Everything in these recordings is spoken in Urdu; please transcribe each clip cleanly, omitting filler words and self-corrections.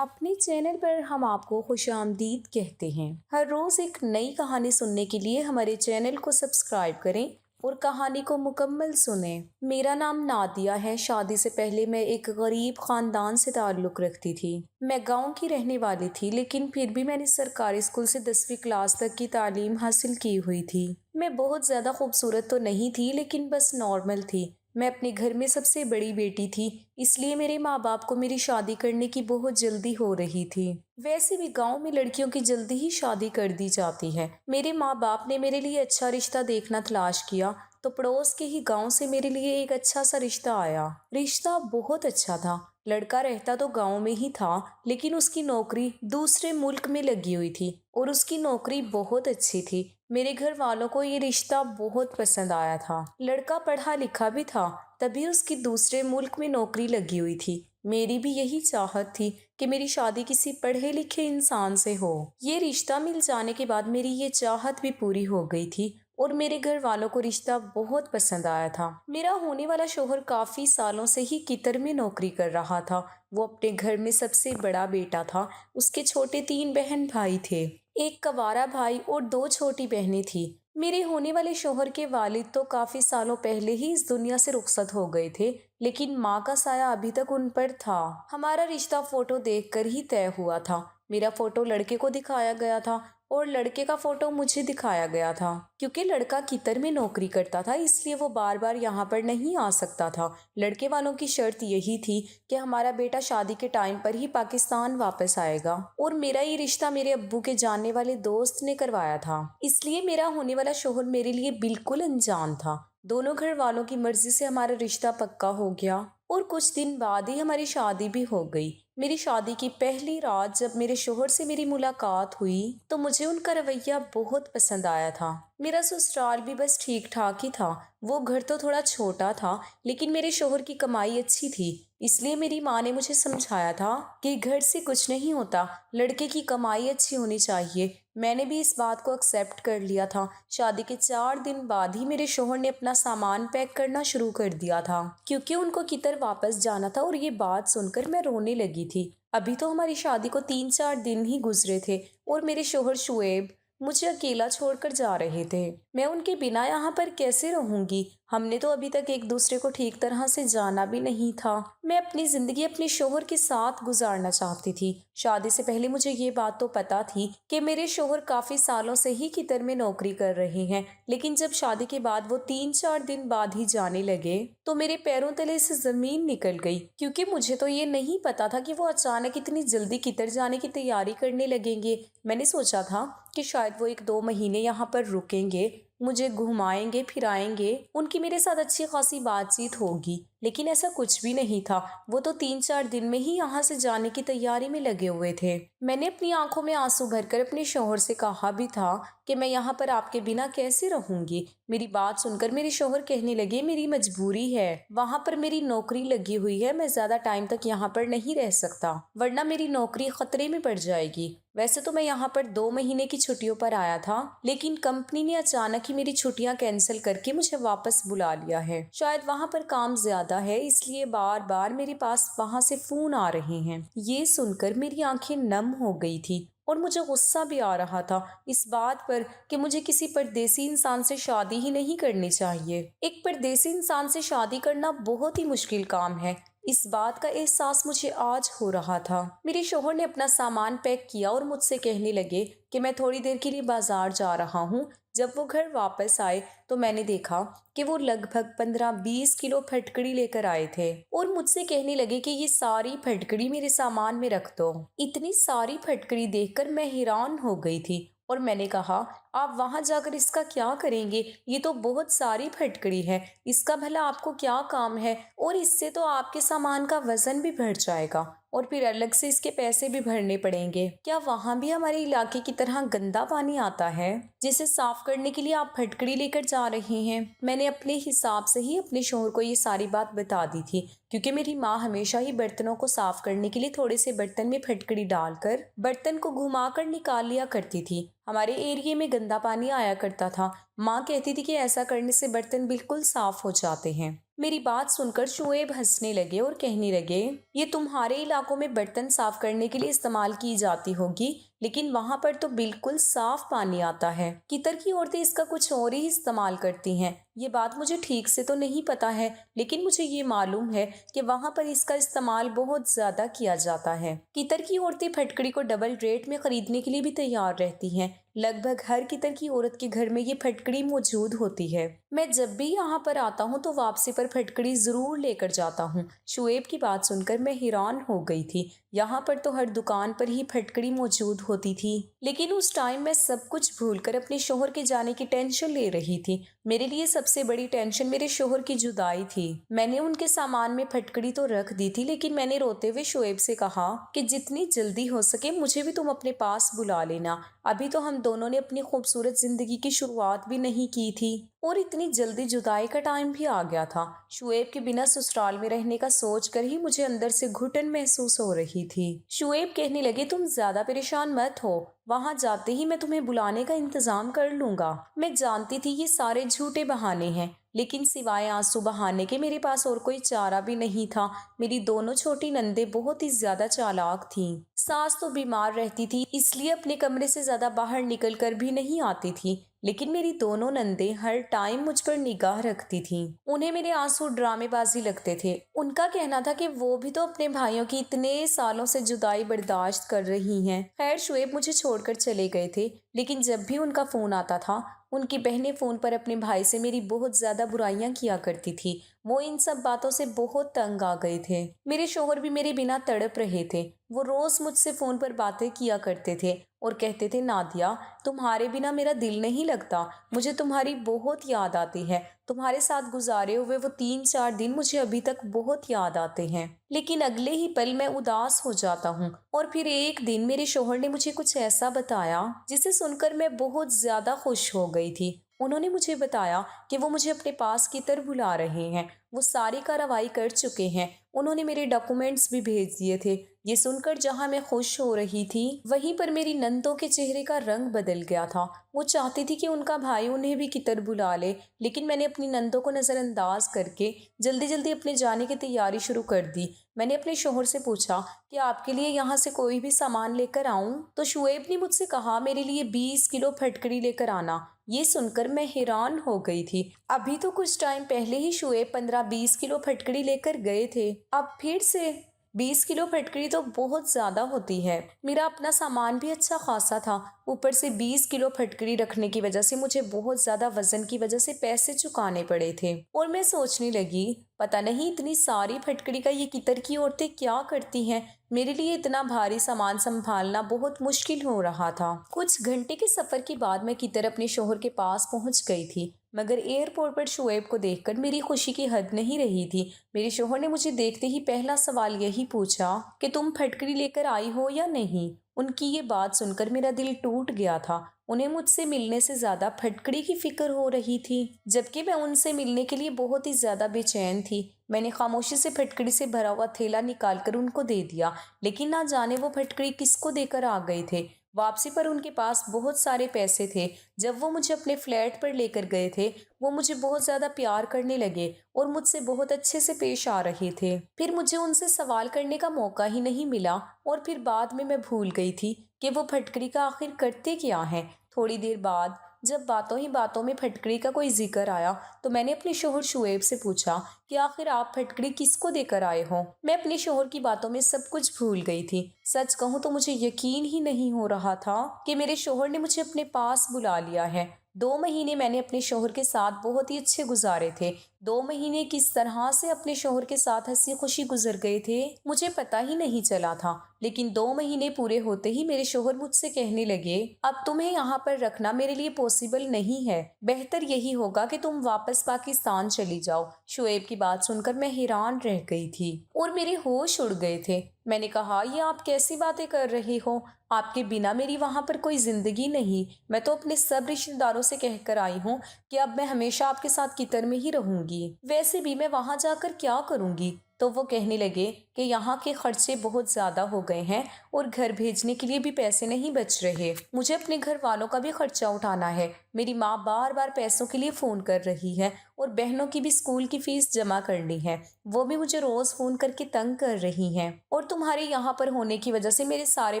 اپنے چینل پر ہم آپ کو خوش آمدید کہتے ہیں۔ ہر روز ایک نئی کہانی سننے کے لیے ہمارے چینل کو سبسکرائب کریں اور کہانی کو مکمل سنیں۔ میرا نام نادیہ ہے۔ شادی سے پہلے میں ایک غریب خاندان سے تعلق رکھتی تھی۔ میں گاؤں کی رہنے والی تھی، لیکن پھر بھی میں نے سرکاری اسکول سے 10ویں کلاس تک کی تعلیم حاصل کی ہوئی تھی۔ میں بہت زیادہ خوبصورت تو نہیں تھی، لیکن بس نارمل تھی۔ میں اپنے گھر میں سب سے بڑی بیٹی تھی، اس لیے میرے ماں باپ کو میری شادی کرنے کی بہت جلدی ہو رہی تھی۔ ویسے بھی گاؤں میں لڑکیوں کی جلدی ہی شادی کر دی جاتی ہے۔ میرے ماں باپ نے میرے لیے اچھا رشتہ دیکھنا تلاش کیا تو پڑوس کے ہی گاؤں سے میرے لیے ایک اچھا سا رشتہ آیا۔ رشتہ بہت اچھا تھا۔ لڑکا رہتا تو گاؤں میں ہی تھا، لیکن اس کی نوکری دوسرے ملک میں لگی ہوئی تھی اور اس کی نوکری بہت اچھی تھی۔ میرے گھر والوں کو یہ رشتہ بہت پسند آیا تھا۔ لڑکا پڑھا لکھا بھی تھا، تبھی اس کی دوسرے ملک میں نوکری لگی ہوئی تھی۔ میری بھی یہی چاہت تھی کہ میری شادی کسی پڑھے لکھے انسان سے ہو۔ یہ رشتہ مل جانے کے بعد میری یہ چاہت بھی پوری ہو گئی تھی اور میرے گھر والوں کو رشتہ بہت پسند آیا تھا۔ میرا ہونے والا شوہر کافی سالوں سے ہی قطر میں نوکری کر رہا تھا۔ وہ اپنے گھر میں سب سے بڑا بیٹا تھا۔ اس کے چھوٹے 3 بہن بھائی تھے، ایک کنوارا بھائی اور 2 چھوٹی بہنیں تھیں۔ میرے ہونے والے شوہر کے والد تو کافی سالوں پہلے ہی اس دنیا سے رخصت ہو گئے تھے، لیکن ماں کا سایہ ابھی تک ان پر تھا۔ ہمارا رشتہ فوٹو دیکھ کر ہی طے ہوا تھا۔ میرا فوٹو لڑکے کو دکھایا گیا تھا اور لڑکے کا فوٹو مجھے دکھایا گیا تھا۔ کیونکہ لڑکا قطر میں نوکری کرتا تھا، اس لیے وہ بار بار یہاں پر نہیں آ سکتا تھا۔ لڑکے والوں کی شرط یہی تھی کہ ہمارا بیٹا شادی کے ٹائم پر ہی پاکستان واپس آئے گا، اور میرا یہ رشتہ میرے ابو کے جاننے والے دوست نے کروایا تھا، اس لیے میرا ہونے والا شوہر میرے لیے بالکل انجان تھا۔ دونوں گھر والوں کی مرضی سے ہمارا رشتہ پکا ہو گیا اور کچھ دن بعد ہی ہماری شادی بھی ہو گئی۔ میری شادی کی پہلی رات جب میرے شوہر سے میری ملاقات ہوئی تو مجھے ان کا رویہ بہت پسند آیا تھا۔ میرا سسرال بھی بس ٹھیک ٹھاک ہی تھا۔ وہ گھر تو تھوڑا چھوٹا تھا، لیکن میرے شوہر کی کمائی اچھی تھی، اس لیے میری ماں نے مجھے سمجھایا تھا کہ گھر سے کچھ نہیں ہوتا، لڑکے کی کمائی اچھی ہونی چاہیے۔ میں نے بھی اس بات کو ایکسیپٹ کر لیا تھا۔ شادی کے 4 دن بعد ہی میرے شوہر نے اپنا سامان پیک کرنا شروع کر دیا تھا، کیونکہ ان کو قطر واپس جانا تھا، اور یہ بات سن کر میں رونے لگی تھی۔ ابھی تو ہماری شادی کو 3-4 دن ہی گزرے تھے اور میرے شوہر شعیب مجھے اکیلا چھوڑ کر جا رہے تھے۔ میں ان کے بنا یہاں پر کیسے رہوں گی؟ ہم نے تو ابھی تک ایک دوسرے کو ٹھیک طرح سے جانا بھی نہیں تھا۔ میں اپنی زندگی اپنے شوہر کے ساتھ گزارنا چاہتی تھی۔ شادی سے پہلے مجھے یہ بات تو پتا تھی کہ میرے شوہر کافی سالوں سے ہی قطر میں نوکری کر رہے ہیں، لیکن جب شادی کے بعد وہ 3-4 دن بعد ہی جانے لگے تو میرے پیروں تلے سے زمین نکل گئی، کیونکہ مجھے تو یہ نہیں پتا تھا کہ وہ اچانک اتنی جلدی قطر جانے کی تیاری کرنے لگیں گے۔ میں نے سوچا تھا کہ شاید وہ 1-2 مہینے یہاں پر رکیں گے، مجھے گھمائیں گے پھرائیں گے، ان کی میرے ساتھ اچھی خاصی بات چیت ہوگی، لیکن ایسا کچھ بھی نہیں تھا۔ وہ تو 3-4 دن میں ہی یہاں سے جانے کی تیاری میں لگے ہوئے تھے۔ میں نے اپنی آنکھوں میں آنسو بھر کر اپنے شوہر سے کہا بھی تھا کہ میں یہاں پر آپ کے بنا کیسے رہوں گی۔ میری بات سن کر میرے شوہر کہنے لگے میری مجبوری ہے، وہاں پر میری نوکری لگی ہوئی ہے، میں زیادہ ٹائم تک یہاں پر نہیں رہ سکتا، ورنہ میری نوکری خطرے میں پڑ جائے گی۔ ویسے تو میں یہاں پر 2 مہینے کی چھٹیوں پر آیا تھا، لیکن کمپنی نے اچانک ہی میری چھٹیاں کینسل کر کے مجھے واپس بلا لیا ہے۔ شاید وہاں پر کام زیادہ ہے، اس لیے بار بار میرے پاس وہاں سے فون آ رہے ہیں۔ یہ سن کر میری آنکھیں نم ہو گئی تھی اور مجھے غصہ بھی آ رہا تھا اس بات پر کہ مجھے کسی پردیسی انسان سے شادی ہی نہیں کرنی چاہیے۔ ایک پردیسی انسان سے شادی کرنا بہت ہی مشکل کام ہے، اس بات کا احساس مجھے آج ہو رہا تھا۔ میرے شوہر نے اپنا سامان پیک کیا اور مجھ سے کہنے لگے کہ میں تھوڑی دیر کے لیے بازار جا رہا ہوں۔ جب وہ گھر واپس آئے تو میں نے دیکھا کہ وہ لگ بھگ 15-20 کلو پھٹکڑی لے کر آئے تھے اور مجھ سے کہنے لگے کہ یہ ساری پھٹکڑی میرے سامان میں رکھ دو۔ اتنی ساری پھٹکڑی دیکھ کر میں حیران ہو گئی تھی اور میں نے کہا آپ وہاں جا کر اس کا کیا کریں گے؟ یہ تو بہت ساری پھٹکڑی ہے، اس کا بھلا آپ کو کیا کام ہے؟ اور اس سے تو آپ کے سامان کا وزن بھی بڑھ جائے گا اور پھر الگ سے اس کے پیسے بھی بھرنے پڑیں گے۔ کیا وہاں بھی ہمارے علاقے کی طرح گندا پانی آتا ہے جسے صاف کرنے کے لیے آپ پھٹکڑی لے کر جا رہے ہیں؟ میں نے اپنے حساب سے ہی اپنے شوہر کو یہ ساری بات بتا دی تھی، کیونکہ میری ماں ہمیشہ ہی برتنوں کو صاف کرنے کے لیے تھوڑے سے برتن میں پھٹکڑی ڈال کر برتن کو گھما کر نکال لیا کرتی تھی۔ ہمارے ایریے میں گندا پانی آیا کرتا تھا، ماں کہتی تھی کہ ایسا کرنے سے برتن بالکل صاف ہو جاتے ہیں۔ میری بات سن کر شعیب ہنسنے لگے اور کہنے لگے، یہ تمہارے علاقوں میں برتن صاف کرنے کے لیے استعمال کی جاتی ہوگی، لیکن وہاں پر تو بالکل صاف پانی آتا ہے۔ کتر کی عورتیں اس کا کچھ اور ہی استعمال کرتی ہیں۔ یہ بات مجھے ٹھیک سے تو نہیں پتا ہے، لیکن مجھے یہ معلوم ہے کہ وہاں پر اس کا استعمال بہت زیادہ کیا جاتا ہے۔ کتر کی عورتیں پھٹکڑی کو ڈبل ریٹ میں خریدنے کے لیے بھی تیار رہتی ہیں۔ لگ بھگ ہر کتر کی عورت کے گھر میں یہ پھٹکڑی موجود ہوتی ہے۔ میں جب بھی یہاں پر آتا ہوں تو واپسی پر پھٹکڑی ضرور لے کر جاتا ہوں۔ شعیب کی بات سن کر میں حیران ہو گئی تھی۔ یہاں پر تو ہر دکان پر ہی پھٹکڑی موجود ہوتی تھی، لیکن اس ٹائم میں سب کچھ بھول کر اپنے شوہر کے جانے کی ٹینشن لے رہی تھی۔ میرے لیے سب سے بڑی ٹینشن میرے شوہر کی جدائی تھی۔ میں نے ان کے سامان میں پھٹکڑی تو رکھ دی تھی، لیکن میں نے روتے ہوئے شعیب سے کہا کہ جتنی جلدی ہو سکے مجھے بھی تم اپنے پاس بلا لینا۔ ابھی تو ہم دونوں نے اپنی خوبصورت زندگی کی شروعات بھی نہیں کی تھی اور اتنی جلدی جدائی کا ٹائم بھی آ گیا تھا۔ شعیب کے بنا سسرال میں رہنے کا سوچ کر ہی مجھے اندر سے گھٹن محسوس ہو رہی تھی۔ شعیب کہنے لگے، تم زیادہ پریشان مت ہو، وہاں جاتے ہی میں تمہیں بلانے کا انتظام کر لوں گا۔ میں جانتی تھی یہ سارے جھوٹے بہانے ہیں، لیکن سوائے آنسو بہانے کے میرے پاس اور کوئی چارہ بھی نہیں تھا۔ میری دونوں چھوٹی نندیں بہت ہی زیادہ چالاک تھیں۔ ساس تو بیمار رہتی تھی، اس لیے اپنے کمرے سے زیادہ باہر نکل کر بھی نہیں آتی تھی، لیکن میری دونوں نندیں ہر ٹائم مجھ پر نگاہ رکھتی تھیں۔ انہیں میرے آنسو ڈرامے بازی لگتے تھے۔ ان کا کہنا تھا کہ وہ بھی تو اپنے بھائیوں کی اتنے سالوں سے جدائی برداشت کر رہی ہیں۔ خیر شعیب مجھے چھوڑ کر چلے گئے تھے، لیکن جب بھی ان کا فون آتا تھا، ان کی بہنیں فون پر اپنے بھائی سے میری بہت زیادہ برائیاں کیا کرتی تھی۔ وہ ان سب باتوں سے بہت تنگ آ گئے تھے۔ میرے شوہر بھی میرے بنا تڑپ رہے تھے۔ وہ روز مجھ سے فون پر باتیں کیا کرتے تھے اور کہتے تھے، نادیہ تمہارے بنا میرا دل نہیں لگتا، مجھے تمہاری بہت یاد آتی ہے، تمہارے ساتھ گزارے ہوئے وہ 3-4 دن مجھے ابھی تک بہت یاد آتے ہیں۔ لیکن اگلے ہی پل میں اداس ہو جاتا ہوں۔ اور پھر ایک دن میرے شوہر نے مجھے کچھ ایسا بتایا جسے سن کر میں بہت زیادہ خوش ہو گئی تھی۔ انہوں نے مجھے بتایا کہ وہ مجھے اپنے پاس کی طرف بلا رہے ہیں، وہ ساری کارروائی کر چکے ہیں، انہوں نے میرے ڈاکومنٹس بھی بھیج دیے تھے۔ یہ سن کر جہاں میں خوش ہو رہی تھی، وہیں پر میری نندوں کے چہرے کا رنگ بدل گیا تھا۔ وہ چاہتی تھی کہ ان کا بھائی انہیں بھی کی طرف بلا لے، لیکن میں نے اپنی نندوں کو نظر انداز کر کے جلدی جلدی اپنے جانے کی تیاری شروع کر دی۔ میں نے اپنے شوہر سے پوچھا کہ آپ کے لیے یہاں سے کوئی بھی سامان لے کر آؤں؟ تو شعیب نے مجھ سے کہا میرے لیے 20 کلو پھٹکڑی لے کر آنا۔ یہ سن کر میں حیران ہو گئی تھی۔ ابھی تو کچھ ٹائم پہلے ہی شعیب 15-20 کلو پھٹکڑی لے کر گئے تھے، اب پھر سے 20 کلو پھٹکڑی تو بہت زیادہ ہوتی ہے۔ میرا اپنا سامان بھی اچھا خاصا تھا، اوپر سے 20 کلو پھٹکڑی رکھنے کی وجہ سے مجھے بہت زیادہ وزن کی وجہ سے پیسے چکانے پڑے تھے۔ اور میں سوچنے لگی، پتہ نہیں اتنی ساری پھٹکڑی کا یہ کتر کی عورتیں کیا کرتی ہیں۔ میرے لیے اتنا بھاری سامان سنبھالنا بہت مشکل ہو رہا تھا۔ کچھ گھنٹے کے سفر کے بعد میں کتر اپنے شوہر کے پاس پہنچ گئی تھی، مگر ایئرپورٹ پر شعیب کو دیکھ کر میری خوشی کی حد نہیں رہی تھی۔ میرے شوہر نے مجھے دیکھتے ہی پہلا سوال یہی پوچھا کہ تم پھٹکڑی لے کر آئی ہو یا نہیں۔ ان کی یہ بات سن کر میرا دل ٹوٹ گیا تھا۔ انہیں مجھ سے ملنے سے زیادہ پھٹکڑی کی فکر ہو رہی تھی، جبکہ میں ان سے ملنے کے لیے بہت ہی زیادہ بے چین تھی۔ میں نے خاموشی سے پھٹکڑی سے بھرا ہوا تھیلا نکال کر ان کو دے دیا، لیکن نہ جانے وہ پھٹکڑی کس کو دے کر آ گئے تھے۔ واپسی پر ان کے پاس بہت سارے پیسے تھے۔ جب وہ مجھے اپنے فلیٹ پر لے کر گئے تھے، وہ مجھے بہت زیادہ پیار کرنے لگے اور مجھ سے بہت اچھے سے پیش آ رہے تھے۔ پھر مجھے ان سے سوال کرنے کا موقع ہی نہیں ملا اور پھر بعد میں بھول گئی تھی کہ وہ پھٹکڑی کا آخر کرتے کیا ہیں۔ تھوڑی دیر بعد جب باتوں ہی باتوں میں پھٹکڑی کا کوئی ذکر آیا تو میں نے اپنے شوہر شعیب سے پوچھا کہ آخر آپ پھٹکڑی کس کو دے کر آئے ہو؟ میں اپنے شوہر کی باتوں میں سب کچھ بھول گئی تھی۔ سچ کہوں تو مجھے یقین ہی نہیں ہو رہا تھا کہ میرے شوہر نے مجھے اپنے پاس بلا لیا ہے۔ 2 مہینے میں نے اپنے شوہر کے ساتھ بہت ہی اچھے گزارے تھے۔ 2 مہینے کس طرح سے اپنے شوہر کے ساتھ ہنسی خوشی گزر گئے تھے مجھے پتہ ہی نہیں چلا تھا، لیکن 2 مہینے پورے ہوتے ہی میرے شوہر مجھ سے کہنے لگے، اب تمہیں یہاں پر رکھنا میرے لیے پاسبل نہیں ہے، بہتر یہی ہوگا کہ تم واپس پاکستان چلی جاؤ۔ شعیب کی بات سن کر میں حیران رہ گئی تھی اور میرے ہوش اڑ گئے تھے۔ میں نے کہا، یہ آپ کیسی باتیں کر رہی ہو؟ آپ کے بنا میری وہاں پر کوئی زندگی نہیں۔ میں تو اپنے سب رشتہ داروں سے کہہ کر آئی ہوں کہ اب میں ہمیشہ آپ کے ساتھ قطر میں ہی رہوں گی۔ ویسے بھی میں وہاں جا کر کیا کروں گی؟ تو وہ کہنے لگے کہ یہاں کے خرچے بہت زیادہ ہو گئے ہیں اور گھر بھیجنے کے لیے بھی پیسے نہیں بچ رہے۔ مجھے اپنے گھر والوں کا بھی خرچہ اٹھانا ہے۔ میری ماں بار بار پیسوں کے لیے فون کر رہی ہے اور بہنوں کی بھی اسکول کی فیس جمع کرنی ہے، وہ بھی مجھے روز فون کر کے تنگ کر رہی ہیں، اور تمہارے یہاں پر ہونے کی وجہ سے میرے سارے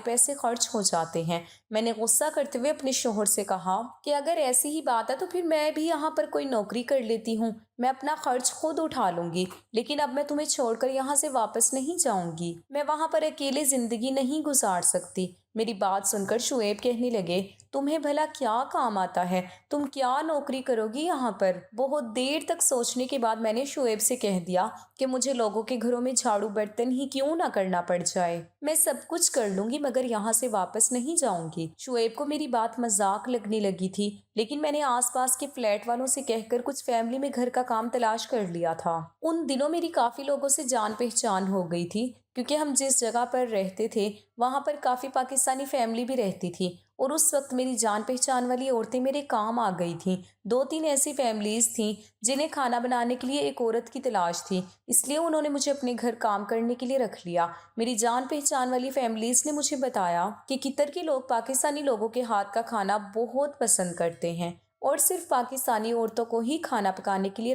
پیسے خرچ ہو جاتے ہیں۔ میں نے غصہ کرتے ہوئے اپنے شوہر سے کہا کہ اگر ایسی ہی بات ہے تو پھر میں بھی یہاں پر کوئی نوکری کر لیتی ہوں، میں اپنا خرچ خود اٹھا لوں گی، لیکن اب میں تمہیں چھوڑ کر یہاں سے واپس نہیں جاؤں گی۔ میں وہاں پر اکیلے زندگی نہیں گزار سکتی۔ میری بات سن کر شعیب کہنے لگے، تمہیں بھلا کیا کام آتا ہے؟ تم کیا نوکری کرو گی یہاں پر؟ بہت دیر تک سوچنے کے بعد میں نے شعیب سے کہہ دیا کہ مجھے لوگوں کے گھروں میں جھاڑو برتن ہی کیوں نہ کرنا پڑ جائے، میں سب کچھ کر لوں گی مگر یہاں سے واپس نہیں جاؤں گی۔ شعیب کو میری بات مذاق لگنے لگی تھی، لیکن میں نے آس پاس کے فلیٹ والوں سے کہہ کر کچھ فیملی میں گھر کا کام تلاش کر لیا تھا۔ ان دنوں میری کافی لوگوں سے جان پہچان ہو گئی تھی، کیونکہ ہم جس جگہ پر رہتے تھے وہاں پر کافی پاکستانی فیملی بھی رہتی تھی، اور اس وقت میری جان پہچان والی عورتیں میرے کام آ گئی تھیں۔ 2-3 ایسی فیملیز تھیں جنہیں کھانا بنانے کے لیے ایک عورت کی تلاش تھی، اس لیے انہوں نے مجھے اپنے گھر کام کرنے کے لیے رکھ لیا۔ میری جان پہچان والی فیملیز نے مجھے بتایا کہ قطر کے لوگ پاکستانی لوگوں کے ہاتھ کا کھانا بہت پسند کرتے ہیں، اور صرف پاکستانی عورتوں کو ہی کھانا پکانے کے لیے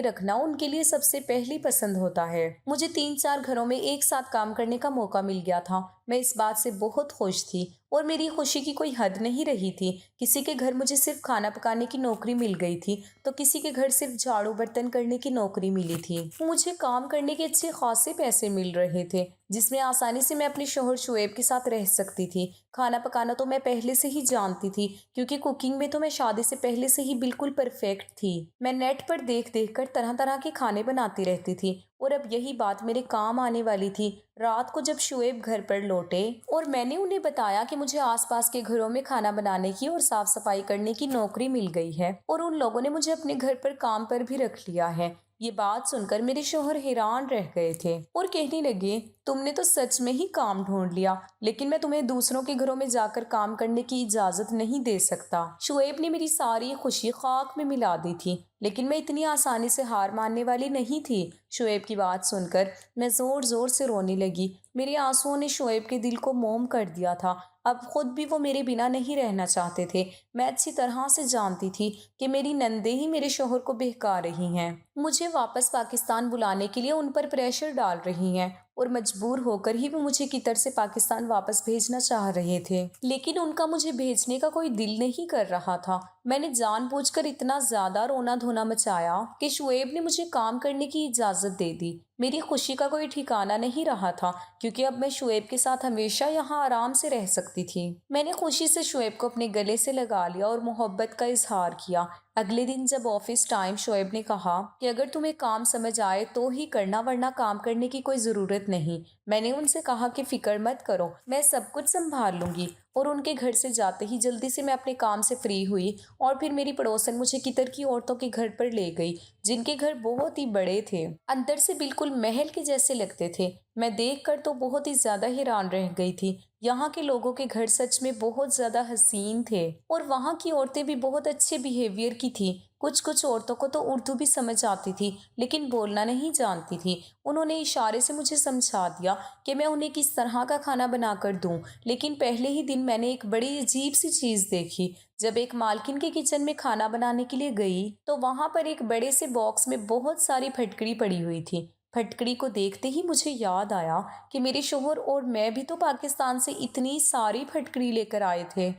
رکھنا ان کے لیے سب سے پہلی پسند ہوتا ہے۔ مجھے 3-4 گھروں میں ایک ساتھ کام کرنے کا موقع مل گیا تھا۔ میں اس بات سے بہت خوش تھی، اور میری خوشی کی کوئی حد نہیں رہی تھی۔ کسی کے گھر مجھے صرف کھانا پکانے کی نوکری مل گئی تھی تو کسی کے گھر صرف جھاڑو برتن کرنے کی نوکری ملی تھی۔ مجھے کام کرنے کے اچھے خاصے پیسے مل رہے تھے، جس میں آسانی سے میں اپنے شوہر شعیب کے ساتھ رہ سکتی تھی۔ کھانا پکانا تو میں پہلے سے ہی جانتی تھی، کیونکہ کوکنگ میں تو میں شادی سے پہلے سے ہی بالکل پرفیکٹ تھی۔ میں نیٹ پر دیکھ کر طرح طرح کے کھانے بناتی رہتی تھی، اور اب یہی بات میرے کام آنے والی تھی۔ رات کو جب شعیب گھر پر لوٹے اور میں نے انہیں بتایا کہ مجھے آس پاس کے گھروں میں کھانا بنانے کی اور صاف صفائی کرنے کی نوکری مل گئی ہے، اور ان لوگوں نے مجھے اپنے گھر پر کام پر بھی رکھ لیا ہے، یہ بات سن کر میرے شوہر حیران رہ گئے تھے اور کہنے لگے، تم نے تو سچ میں ہی کام ڈھونڈ لیا، لیکن میں تمہیں دوسروں کے گھروں میں جا کر کام کرنے کی اجازت نہیں دے سکتا۔ شعیب نے میری ساری خوشی خاک میں ملا دی تھی، لیکن میں اتنی آسانی سے ہار ماننے والی نہیں تھی۔ شعیب کی بات سن کر میں زور زور سے رونے لگی۔ میرے آنسوؤں نے شعیب کے دل کو موم کر دیا تھا۔ اب خود بھی وہ میرے بنا نہیں رہنا چاہتے تھے۔ میں اچھی طرح سے جانتی تھی کہ میری نندیں ہی میرے شوہر کو بہکا رہی ہیں، مجھے واپس پاکستان بلانے کے لیے ان پر پریشر ڈال رہی ہیں، اور مجبور ہو کر ہی وہ مجھے قطر سے پاکستان واپس بھیجنا چاہ رہے تھے، لیکن ان کا مجھے بھیجنے کا کوئی دل نہیں کر رہا تھا۔ میں نے جان بوجھ کر اتنا زیادہ رونا دھونا مچایا کہ شعیب نے مجھے کام کرنے کی اجازت دے دی۔ میری خوشی کا کوئی ٹھکانہ نہیں رہا تھا، کیونکہ اب میں شعیب کے ساتھ ہمیشہ یہاں آرام سے رہ سکتی تھی۔ میں نے خوشی سے شعیب کو اپنے گلے سے لگا لیا اور محبت کا اظہار کیا۔ اگلے دن جب آفس ٹائم، شعیب نے کہا کہ اگر تمہیں کام سمجھ آئے تو ہی کرنا، ورنہ کام کرنے کی کوئی ضرورت نہیں۔ میں نے ان سے کہا کہ فکر مت کرو، میں سب کچھ سنبھال لوں گی، اور ان کے گھر سے جاتے ہی جلدی سے میں اپنے کام سے فری ہوئی، اور پھر میری پڑوسن مجھے قطر کی عورتوں کے گھر پر لے گئی، جن کے گھر بہت ہی بڑے تھے، اندر سے بالکل محل کے جیسے لگتے تھے۔ میں دیکھ کر تو بہت ہی زیادہ حیران رہ گئی تھی۔ یہاں کے لوگوں کے گھر سچ میں بہت زیادہ حسین تھے، اور وہاں کی عورتیں بھی بہت اچھے بیہیویئر کی تھیں۔ کچھ عورتوں کو تو اردو بھی سمجھ آتی تھی، لیکن بولنا نہیں جانتی تھی۔ انہوں نے اشارے سے مجھے سمجھا دیا کہ میں انہیں کس طرح کا کھانا بنا کر دوں، لیکن پہلے ہی دن میں نے ایک بڑی عجیب سی چیز دیکھی۔ جب ایک مالکن کے کچن میں کھانا بنانے کے لیے گئی تو وہاں پر ایک بڑے سے باکس میں بہت ساری پھٹکڑی پڑی ہوئی تھی۔ پھٹکڑی کو دیکھتے ہی مجھے یاد آیا کہ میرے شوہر اور میں بھی تو پاکستان سے اتنی ساری پھٹکڑی لے کر آئے تھے۔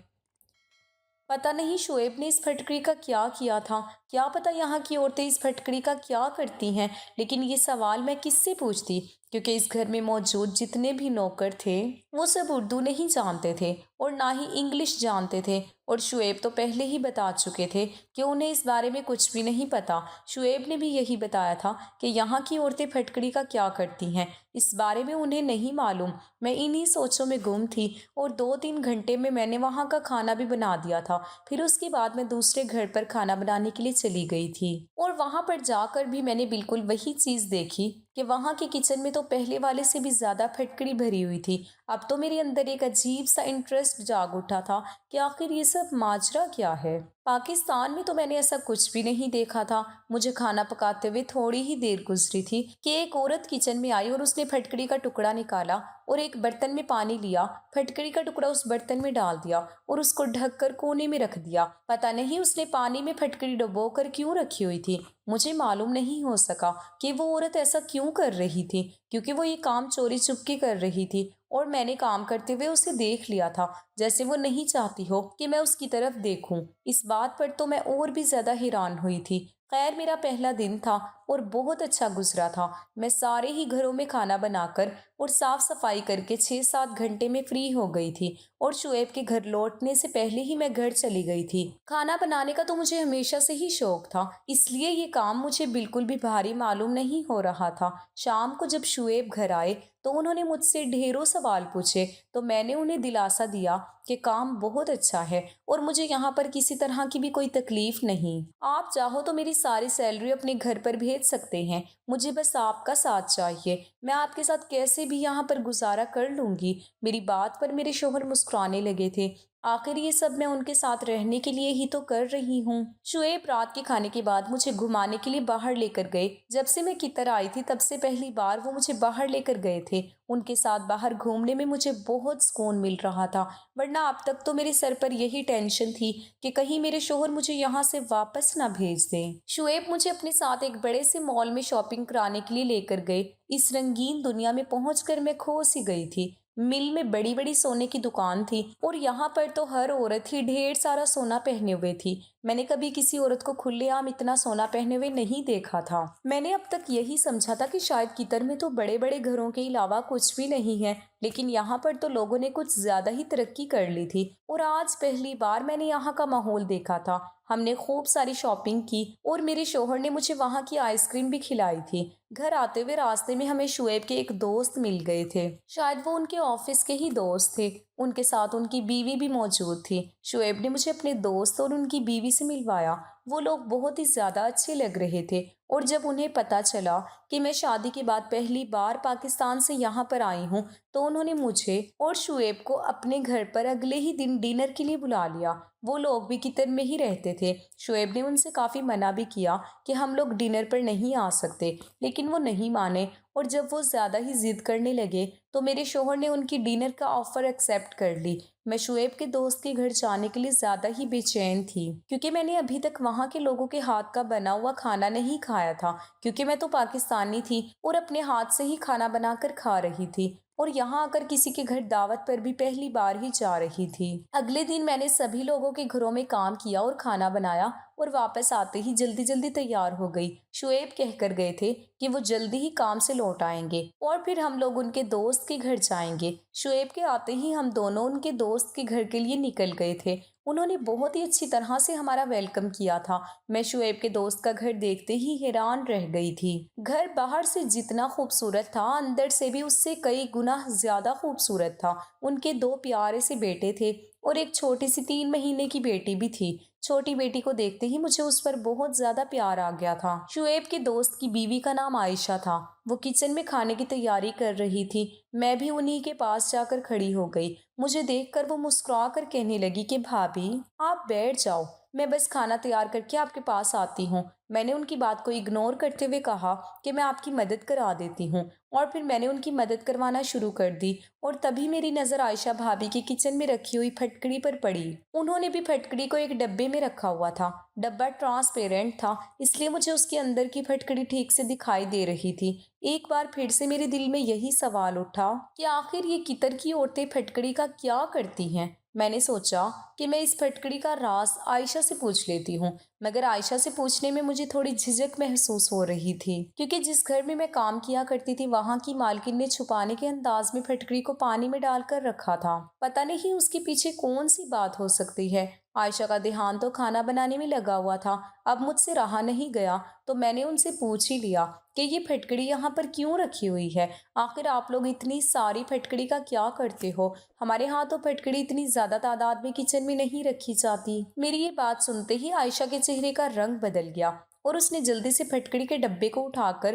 پتہ نہیں شعیب نے اس پھٹکڑی کا کیا کیا تھا، کیا پتہ یہاں کی عورتیں اس پھٹکڑی کا کیا کرتی ہیں، لیکن یہ سوال میں کس سے پوچھتی، کیونکہ اس گھر میں موجود جتنے بھی نوکر تھے وہ سب اردو نہیں جانتے تھے اور نہ ہی انگلش جانتے تھے، اور شعیب تو پہلے ہی بتا چکے تھے کہ انہیں اس بارے میں کچھ بھی نہیں پتا۔ شعیب نے بھی یہی بتایا تھا کہ یہاں کی عورتیں پھٹکڑی کا کیا کرتی ہیں، اس بارے میں انہیں نہیں معلوم۔ میں انہی سوچوں میں گم تھی، اور 2-3 گھنٹے میں نے وہاں کا کھانا بھی بنا دیا تھا۔ پھر اس کے بعد میں دوسرے گھر پر کھانا بنانے کے لیے چلی گئی تھی، اور وہاں پر جا کر بھی میں نے بالکل وہی چیز دیکھی کہ وہاں کے کچن میں تو پہلے والے سے بھی زیادہ پھٹکڑی بھری ہوئی تھی۔ اب تو میرے اندر ایک عجیب سا انٹرسٹ جاگ اٹھا تھا کہ آخر یہ سب ماجرا کیا ہے۔ پاکستان میں تو میں نے ایسا کچھ بھی نہیں دیکھا تھا۔ مجھے کھانا پکاتے ہوئے تھوڑی ہی دیر گزری تھی کہ ایک عورت کچن میں آئی اور اس نے پھٹکڑی کا ٹکڑا نکالا اور ایک برتن میں پانی لیا، پھٹکڑی کا ٹکڑا اس برتن میں ڈال دیا اور اس کو ڈھک کر کونے میں رکھ دیا۔ پتہ نہیں اس نے پانی میں پھٹکڑی ڈبو کر کیوں رکھی ہوئی تھی۔ مجھے معلوم نہیں ہو سکا کہ وہ عورت ایسا کیوں کر رہی تھی، کیونکہ وہ یہ کام چوری چپکے کر رہی تھی اور میں نے کام کرتے ہوئے اسے دیکھ لیا تھا، جیسے وہ نہیں چاہتی ہو کہ میں اس کی طرف دیکھوں۔ اس بات پر تو میں اور بھی زیادہ حیران ہوئی تھی۔ خیر، میرا پہلا دن تھا اور بہت اچھا گزرا تھا۔ میں سارے ہی گھروں میں کھانا بنا کر اور صاف صفائی کر کے 6-7 گھنٹے میں فری ہو گئی تھی اور شعیب کے گھر لوٹنے سے پہلے ہی میں گھر چلی گئی تھی۔ کھانا بنانے کا تو مجھے ہمیشہ سے ہی شوق تھا، اس لیے یہ کام مجھے بالکل بھی بھاری معلوم نہیں ہو رہا تھا۔ شام کو جب شعیب گھر آئے تو انہوں نے مجھ سے ڈھیروں سوال پوچھے، تو میں نے انہیں دلاسا دیا کہ کام بہت اچھا ہے اور مجھے یہاں پر کسی طرح کی بھی کوئی تکلیف نہیں۔ آپ چاہو تو میری ساری سیلری اپنے گھر پر بھیج سکتے ہیں، مجھے بس آپ کا ساتھ چاہیے، میں آپ کے ساتھ کیسے بھی یہاں پر گزارا کر لوں گی۔ میری بات پر میرے شوہر مسکرانے لگے تھے۔ آخر یہ سب میں ان کے ساتھ رہنے کے لیے ہی تو کر رہی ہوں۔ شعیب رات کے کھانے کے بعد مجھے گھمانے کے لیے باہر لے کر گئے۔ جب سے میں قطر آئی تھی تب سے پہلی بار وہ مجھے باہر لے کر گئے تھے۔ ان کے ساتھ باہر گھومنے میں مجھے بہت سکون مل رہا تھا، ورنہ اب تک تو میرے سر پر یہی ٹینشن تھی کہ کہیں میرے شوہر مجھے یہاں سے واپس نہ بھیج دیں۔ شعیب مجھے اپنے ساتھ ایک بڑے سے مال میں شاپنگ کرانے کے لیے لے کر گئے۔ اس رنگین دنیا میں پہنچ کر میں کھو سی گئی تھی۔ مل میں بڑی بڑی سونے کی دکان تھی اور یہاں پر تو ہر عورت ہی ڈھیر سارا سونا پہنے ہوئے تھی۔ میں نے کبھی کسی عورت کو کھلے عام اتنا سونا پہنے ہوئے نہیں دیکھا تھا۔ میں نے اب تک یہی سمجھا تھا کہ شاید قطر میں تو بڑے بڑے گھروں کے علاوہ کچھ بھی نہیں ہے، لیکن یہاں پر تو لوگوں نے کچھ زیادہ ہی ترقی کر لی تھی اور آج پہلی بار میں نے یہاں کا ماحول دیکھا تھا۔ ہم نے خوب ساری شاپنگ کی اور میرے شوہر نے مجھے وہاں کی آئس کریم بھی کھلائی تھی۔ گھر آتے ہوئے راستے میں ہمیں شعیب کے ایک دوست مل گئے تھے، شاید وہ ان کے آفس کے ہی دوست تھے۔ ان کے ساتھ ان کی بیوی بھی موجود تھی۔ شعیب نے مجھے اپنے دوست اور ان کی بیوی سے ملوایا۔ وہ لوگ بہت ہی زیادہ اچھے لگ رہے تھے اور جب انہیں پتہ چلا کہ میں شادی کے بعد پہلی بار پاکستان سے یہاں پر آئی ہوں تو انہوں نے مجھے اور شعیب کو اپنے گھر پر اگلے ہی دن ڈنر کے لیے بلا لیا۔ وہ لوگ بھی قطر میں ہی رہتے تھے۔ شعیب نے ان سے کافی منع بھی کیا کہ ہم لوگ ڈنر پر نہیں آ سکتے، لیکن وہ نہیں مانے اور جب وہ زیادہ ہی ضد کرنے لگے تو میرے شوہر نے ان کی ڈنر کا آفر ایکسیپٹ کر لی۔ میں شعیب کے دوست کے گھر جانے کے لیے زیادہ ہی بے چین تھی، کیونکہ میں نے ابھی تک وہاں کے لوگوں کے ہاتھ کا بنا ہوا کھانا نہیں کھایا تھا، کیونکہ میں تو پاکستانی تھی اور اپنے ہاتھ سے ہی کھانا بنا کر کھا رہی تھی اور یہاں آ کر کسی کے گھر دعوت پر بھی پہلی بار ہی جا رہی تھی۔ اگلے دن میں نے سبھی لوگوں کے گھروں میں کام کیا اور کھانا بنایا اور واپس آتے ہی جلدی جلدی تیار ہو گئی۔ شعیب کہہ کر گئے تھے کہ وہ جلدی ہی کام سے لوٹ آئیں گے اور پھر ہم لوگ ان کے دوست کے گھر جائیں گے۔ شعیب کے آتے ہی ہم دونوں ان کے دوست کے گھر کے لیے نکل گئے تھے۔ انہوں نے بہت ہی اچھی طرح سے ہمارا ویلکم کیا تھا۔ میں شعیب کے دوست کا گھر دیکھتے ہی حیران رہ گئی تھی۔ گھر باہر سے جتنا خوبصورت تھا، اندر سے بھی اس سے کئی گنا زیادہ خوبصورت تھا۔ ان کے 2 پیارے سے بیٹے تھے اور ایک چھوٹی سی 3 مہینے کی بیٹی بھی تھی۔ چھوٹی بیٹی کو دیکھتے ہی مجھے اس پر بہت زیادہ پیار آ گیا تھا۔ شعیب کے دوست کی بیوی کا نام عائشہ تھا۔ وہ کچن میں کھانے کی تیاری کر رہی تھی۔ میں بھی انہی کے پاس جا کر کھڑی ہو گئی۔ مجھے دیکھ کر وہ مسکرا کر کہنے لگی کہ بھابھی آپ بیٹھ جاؤ، میں بس کھانا تیار کر کے آپ کے پاس آتی ہوں۔ میں نے ان کی بات کو اگنور کرتے ہوئے کہا کہ میں آپ کی مدد کرا دیتی ہوں، اور پھر میں نے ان کی مدد کروانا شروع کر دی اور تبھی میری نظر عائشہ بھابھی کی کچن میں رکھی ہوئی پھٹکڑی پر پڑی۔ انہوں نے بھی پھٹکڑی کو ایک ڈبے میں رکھا ہوا تھا۔ ڈبہ ٹرانسپیرنٹ تھا، اس لیے مجھے اس کے اندر کی پھٹکڑی ٹھیک سے دکھائی دے رہی تھی۔ ایک بار پھر سے میرے دل میں یہی سوال اٹھا کہ آخر یہ قطر کی عورتیں پھٹکڑی کا کیا کرتی ہیں۔ میں نے سوچا کہ میں اس پھٹکڑی کا راز عائشہ سے پوچھ لیتی ہوں، مگر عائشہ سے پوچھنے میں مجھے تھوڑی جھجک محسوس ہو رہی تھی، کیونکہ جس گھر میں کام کیا کرتی تھی وہاں کی مالکن نے چھپانے کے انداز میں پھٹکڑی کو پانی میں ڈال کر رکھا تھا۔ پتہ نہیں اس کے پیچھے کون سی بات ہو سکتی ہے۔ عائشہ کا دھیان تو کھانا بنانے میں لگا ہوا تھا۔ اب مجھ سے رہا نہیں گیا تو میں نے ان سے پوچھ ہی لیا کہ یہ پھٹکڑی یہاں پر کیوں رکھی ہوئی ہے؟ آخر آپ لوگ اتنی ساری پھٹکڑی کا کیا کرتے ہو؟ ہمارے ہاں تو پھٹکڑی اتنی زیادہ تعداد میں کچن میں نہیں رکھی جاتی۔ میری یہ بات سنتے ہی عائشہ کے چہرے کا رنگ بدل گیا اور اس نے جلدی سے پھٹکڑی کے ڈبے کو اٹھا کر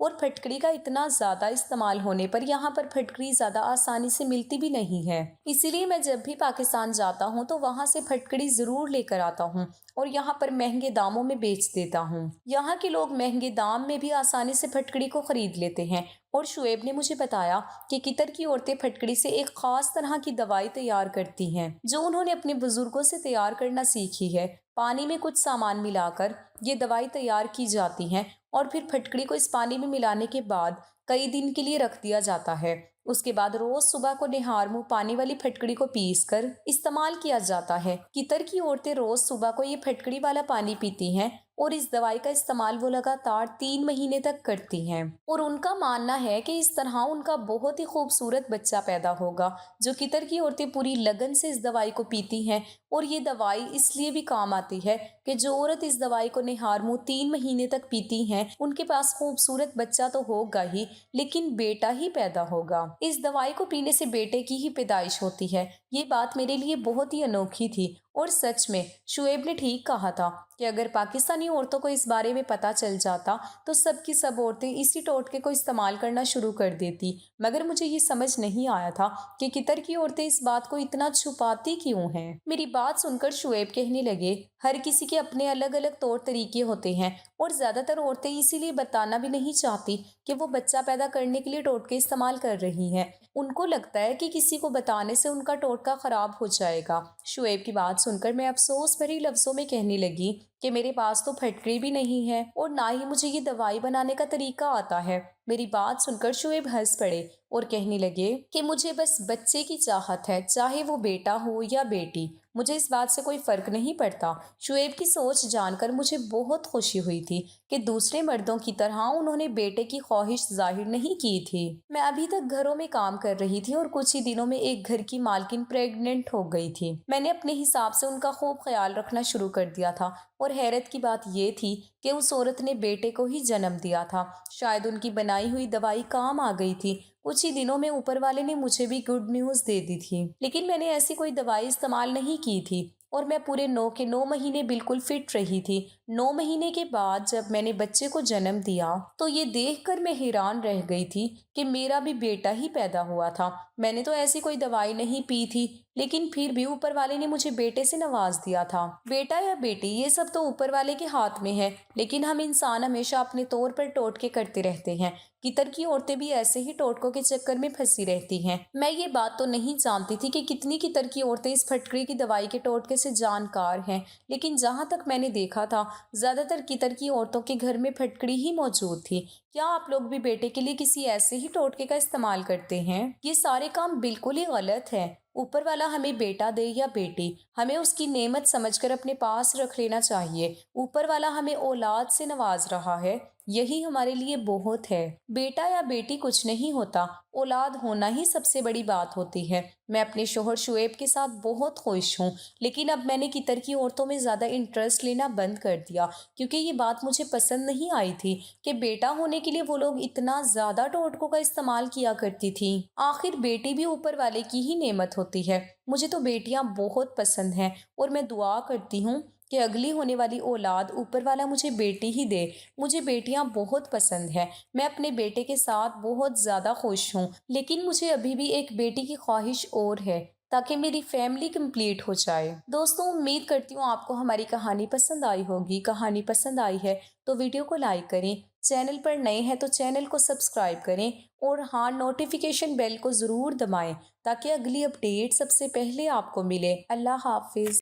اور پھٹکڑی کا اتنا زیادہ استعمال ہونے پر یہاں پر پھٹکڑی زیادہ آسانی سے ملتی بھی نہیں ہے۔ اسی لیے میں جب بھی پاکستان جاتا ہوں تو وہاں سے پھٹکڑی ضرور لے کر آتا ہوں اور یہاں پر مہنگے داموں میں بیچ دیتا ہوں۔ یہاں کے لوگ مہنگے دام میں بھی آسانی سے پھٹکڑی کو خرید لیتے ہیں، اور شعیب نے مجھے بتایا کہ قطر کی عورتیں پھٹکڑی سے ایک خاص طرح کی دوائی تیار کرتی ہیں جو انہوں نے اپنے بزرگوں سے تیار کرنا سیکھی ہے۔ پانی میں کچھ سامان ملا کر یہ دوائی تیار کی جاتی ہے اور پھر پھٹکڑی کو اس پانی میں ملانے کے بعد کئی دن کے لیے رکھ دیا جاتا ہے۔ اس کے بعد روز صبح کو نہار منہ پانی والی پھٹکڑی کو پیس کر استعمال کیا جاتا ہے۔ قطر کی عورتیں روز صبح کو یہ پھٹکڑی والا پانی پیتی ہیں اور اس دوائی کا استعمال وہ لگاتار 3 مہینے تک کرتی ہیں، اور ان کا ماننا ہے کہ اس طرح ان کا بہت ہی خوبصورت بچہ پیدا ہوگا۔ جو قطر کی عورتیں پوری لگن سے اس دوائی کو پیتی ہیں، اور یہ دوائی اس لیے بھی کام آتی ہے کہ جو عورت اس دوائی کو نہار منہ 3 مہینے تک پیتی ہیں ان کے پاس خوبصورت بچہ تو ہوگا ہی، لیکن بیٹا ہی پیدا ہوگا۔ اس دوائی کو پینے سے بیٹے کی ہی پیدائش ہوتی ہے۔ یہ بات میرے لیے بہت ہی انوکھی تھی، اور سچ میں شعیب نے ٹھیک کہا تھا کہ اگر پاکستانی عورتوں کو اس بارے میں پتہ چل جاتا تو سب کی سب عورتیں اسی ٹوٹکے کو استعمال کرنا شروع کر دیتی۔ مگر مجھے یہ سمجھ نہیں آیا تھا کہ قطر کی عورتیں اس بات کو اتنا چھپاتی کیوں ہیں۔ میری بات سن کر شعیب کہنے لگے، ہر کسی کے اپنے الگ الگ طور طریقے ہوتے ہیں، اور زیادہ تر عورتیں اسی لیے بتانا بھی نہیں چاہتی کہ وہ بچہ پیدا کرنے کے لیے ٹوٹکے استعمال کر رہی ہیں۔ ان کو لگتا ہے کہ کسی کو بتانے سے ان کا ٹوٹکا خراب ہو جائے گا۔ شعیب کی بات سن کر میں افسوس بھری لفظوں میں کہنے لگی کہ میرے پاس تو پھٹکڑی بھی نہیں ہے اور نہ ہی مجھے یہ دوائی بنانے کا طریقہ آتا ہے۔ میری بات سن کر شعیب ہنس پڑے اور کہنے لگے کہ مجھے بس بچے کی چاہت ہے، چاہے وہ بیٹا ہو یا بیٹی، مجھے اس بات سے کوئی فرق نہیں پڑتا۔ شعیب کی سوچ جان کر مجھے بہت خوشی ہوئی تھی کہ دوسرے مردوں کی طرح انہوں نے بیٹے کی خواہش ظاہر نہیں کی تھی۔ میں ابھی تک گھروں میں کام کر رہی تھی اور کچھ ہی دنوں میں ایک گھر کی مالکن پریگننٹ ہو گئی تھی۔ میں نے اپنے حساب سے ان کا خوب خیال رکھنا شروع کر دیا تھا، اور حیرت کی بات یہ تھی کہ اس عورت نے بیٹے کو ہی جنم دیا تھا۔ شاید ان کی بنائی ہوئی دوائی کام آ گئی تھی۔ کچھ ہی دنوں میں اوپر والے نے مجھے بھی گڈ نیوز دے دی تھی، لیکن میں نے ایسی کوئی دوائی استعمال نہیں کی تھی، اور میں پورے 9 کے 9 مہینے بالکل فٹ رہی تھی۔ 9 مہینے کے بعد جب میں نے بچے کو جنم دیا تو یہ دیکھ کر میں حیران رہ گئی تھی کہ میرا بھی بیٹا ہی پیدا ہوا تھا۔ میں نے تو ایسی کوئی دوائی نہیں پی تھی، لیکن پھر بھی اوپر والے نے مجھے بیٹے سے نواز دیا تھا۔ بیٹا یا بیٹی یہ سب تو اوپر والے کے ہاتھ میں ہے، لیکن ہم انسان ہمیشہ اپنے طور پر ٹوٹکے کرتے رہتے ہیں۔ قطر کی عورتیں بھی ایسے ہی ٹوٹکوں کے چکر میں پھنسی رہتی ہیں۔ میں یہ بات تو نہیں جانتی تھی کہ کتنی قطر کی عورتیں اس پھٹکڑی کی دوائی کے ٹوٹکے سے جانکار ہیں، لیکن جہاں تک میں نے دیکھا تھا زیادہ تر قطر کی عورتوں کے گھر میں پھٹکڑی ہی موجود تھی۔ کیا آپ لوگ بھی بیٹے کے لیے کسی ایسے ہی ٹوٹکے کا استعمال کرتے ہیں؟ یہ سارے کام بالکل ہی غلط ہے۔ اوپر والا ہمیں بیٹا دے یا بیٹی، ہمیں اس کی نعمت سمجھ کر اپنے پاس رکھ لینا چاہیے۔ اوپر والا ہمیں اولاد سے نواز رہا ہے، یہی ہمارے لیے بہت ہے۔ بیٹا یا بیٹی کچھ نہیں ہوتا، اولاد ہونا ہی سب سے بڑی بات ہوتی ہے۔ میں اپنے شوہر شعیب کے ساتھ بہت خوش ہوں، لیکن اب میں نے قطر کی عورتوں میں زیادہ انٹرسٹ لینا بند کر دیا، کیونکہ یہ بات مجھے پسند نہیں آئی تھی کہ بیٹا ہونے کے لیے وہ لوگ اتنا زیادہ ٹوٹکوں کا استعمال کیا کرتی تھی۔ آخر بیٹی بھی اوپر والے کی ہی نعمت ہوتی ہے۔ مجھے تو بیٹیاں بہت پسند ہیں، اور میں دعا کرتی ہوں کہ اگلی ہونے والی اولاد اوپر والا مجھے بیٹی ہی دے۔ مجھے بیٹیاں بہت پسند ہیں، میں اپنے بیٹے کے ساتھ بہت زیادہ خوش ہوں، لیکن مجھے ابھی بھی ایک بیٹی کی خواہش اور ہے تاکہ میری فیملی کمپلیٹ ہو جائے۔ دوستوں، امید کرتی ہوں آپ کو ہماری کہانی پسند آئی ہوگی۔ کہانی پسند آئی ہے تو ویڈیو کو لائک کریں، چینل پر نئے ہیں تو چینل کو سبسکرائب کریں، اور ہاں، نوٹیفیکیشن بیل کو ضرور دبائیں تاکہ اگلی اپڈیٹ سب سے پہلے آپ کو ملے۔ اللہ حافظ۔